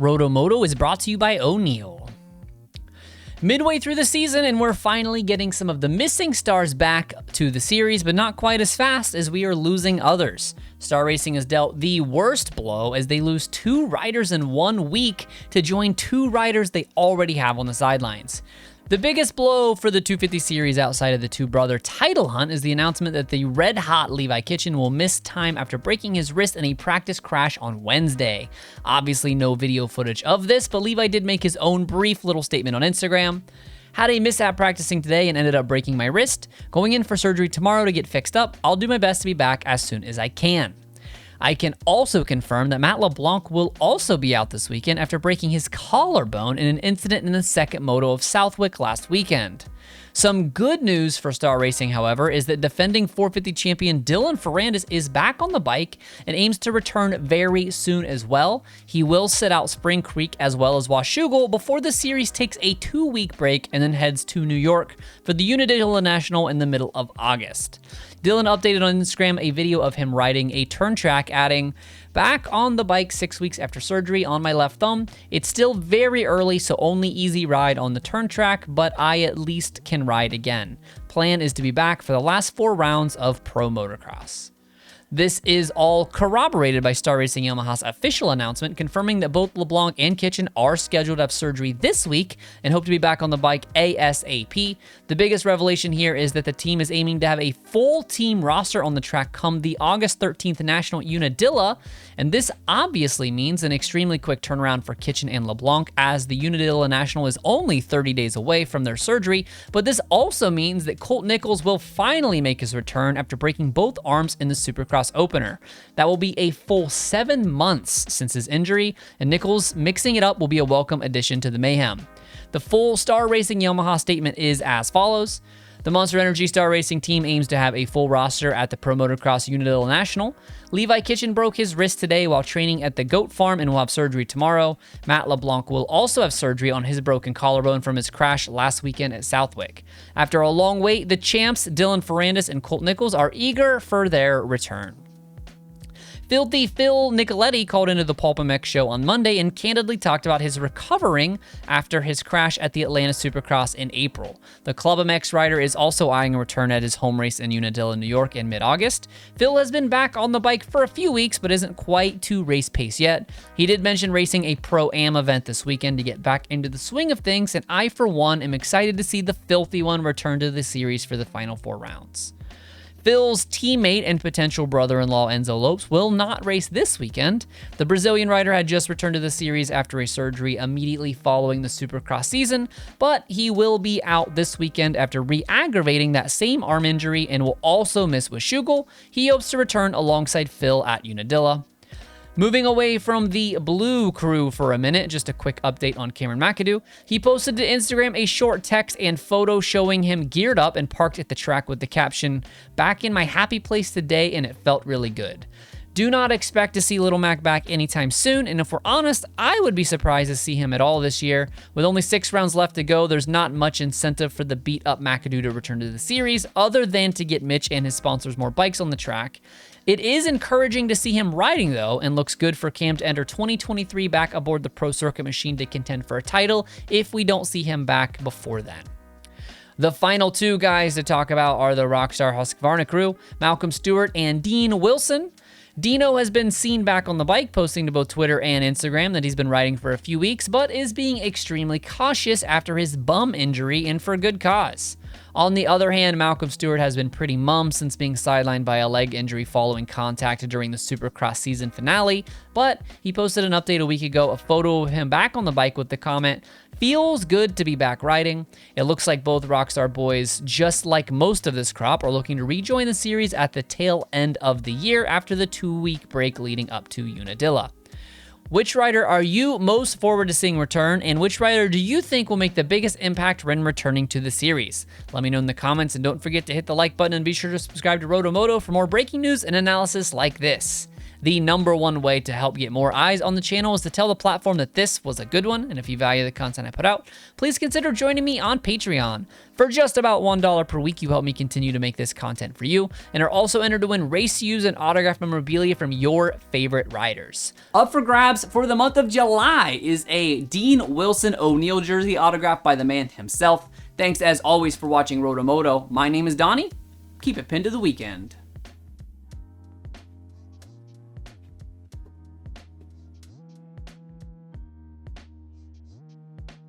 RotoMoto is brought to you by O'Neal. Midway through the season, and we're finally getting some of the missing stars back to the series, but not quite as fast as we are losing others. Star Racing has dealt the worst blow as they lose 2 riders in 1 week to join 2 riders they already have on the sidelines. The biggest blow for the 250 series outside of the 2-brother title hunt is the announcement that the red-hot Levi Kitchen will miss time after breaking his wrist in a practice crash on Wednesday. Obviously no video footage of this, but Levi did make his own brief little statement on Instagram. Had a mishap practicing today and ended up breaking my wrist. Going in for surgery tomorrow to get fixed up. I'll do my best to be back as soon as I can. I can also confirm that Matt Leblanc will also be out this weekend after breaking his collarbone in an incident in the second moto of Southwick last weekend. Some good news for Star Racing, however, is that defending 450 champion Dylan Ferrandis is back on the bike and aims to return very soon as well. He will sit out Spring Creek as well as Washougal before the series takes a 2-week break and then heads to New York for the Unadilla National in the middle of August. Dylan updated on Instagram a video of him riding a turn track, adding, "Back on the bike 6 weeks after surgery on my left thumb. It's still very early, so only easy ride on the turn track, but I at least can ride again. Plan is to be back for the last 4 rounds of pro motocross." This is all corroborated by Star Racing Yamaha's official announcement confirming that both Leblanc and Kitchen are scheduled to have surgery this week and hope to be back on the bike ASAP. The biggest revelation here is that the team is aiming to have a full team roster on the track come the August 13th National Unadilla, and this obviously means an extremely quick turnaround for Kitchen and Leblanc as the Unadilla National is only 30 days away from their surgery, but this also means that Colt Nichols will finally make his return after breaking both arms in the Supercross opener. That will be a full 7 months since his injury, and Nichols mixing it up will be a welcome addition to the mayhem. The full Star Racing Yamaha statement is as follows. The Monster Energy Star Racing team aims to have a full roster at the Pro Motocross Unadilla National. Levi Kitchen broke his wrist today while training at the Goat Farm and will have surgery tomorrow. Matt LeBlanc will also have surgery on his broken collarbone from his crash last weekend at Southwick. After a long wait, the champs Dylan Ferrandis and Colt Nichols are eager for their return. Filthy Phil Nicoletti called into the Pulp MX show on Monday and candidly talked about his recovering after his crash at the Atlanta Supercross in April. The Club MX rider is also eyeing a return at his home race in Unadilla, New York in mid-August. Phil has been back on the bike for a few weeks but isn't quite to race pace yet. He did mention racing a Pro-Am event this weekend to get back into the swing of things, and I, for one, am excited to see the Filthy one return to the series for the final 4 rounds. Phil's teammate and potential brother-in-law Enzo Lopes will not race this weekend. The Brazilian rider had just returned to the series after a surgery immediately following the Supercross season, but he will be out this weekend after re-aggravating that same arm injury and will also miss Washougal. He hopes to return alongside Phil at Unadilla. Moving away from the Blue Crew for a minute, just a quick update on Cameron Mcadoo. He posted to Instagram a short text and photo showing him geared up and parked at the track with the caption, "Back in my happy place today and it felt really good." Do not expect to see Little Mac back anytime soon, and if we're honest, I would be surprised to see him at all this year. With only 6 rounds left to go, there's not much incentive for the beat-up Mcadoo to return to the series, other than to get Mitch and his sponsors more bikes on the track. It is encouraging to see him riding, though, and looks good for Cam to enter 2023 back aboard the Pro Circuit machine to contend for a title if we don't see him back before then. The final 2 guys to talk about are the Rockstar Husqvarna crew, Malcolm Stewart and Dean Wilson. Dino has been seen back on the bike, posting to both Twitter and Instagram that he's been riding for a few weeks, but is being extremely cautious after his bum injury and for good cause. On the other hand, Malcolm Stewart has been pretty mum since being sidelined by a leg injury following contact during the Supercross season finale, but he posted an update a week ago, a photo of him back on the bike with the comment, "Feels good to be back riding." It looks like both Rockstar boys, just like most of this crop, are looking to rejoin the series at the tail end of the year after the 2-week break leading up to Unadilla. Which rider are you most forward to seeing return, and which rider do you think will make the biggest impact when returning to the series? Let me know in the comments, and don't forget to hit the like button and be sure to subscribe to RotoMoto for more breaking news and analysis like this. The #1 way to help get more eyes on the channel is to tell the platform that this was a good one, and if you value the content I put out, please consider joining me on Patreon. For just about $1 per week, you help me continue to make this content for you, and are also entered to win race used and autographed memorabilia from your favorite riders. Up for grabs for the month of July is a Dean Wilson O'Neal jersey autographed by the man himself. Thanks as always for watching RotoMoto. My name is Donnie. Keep it pinned to the weekend.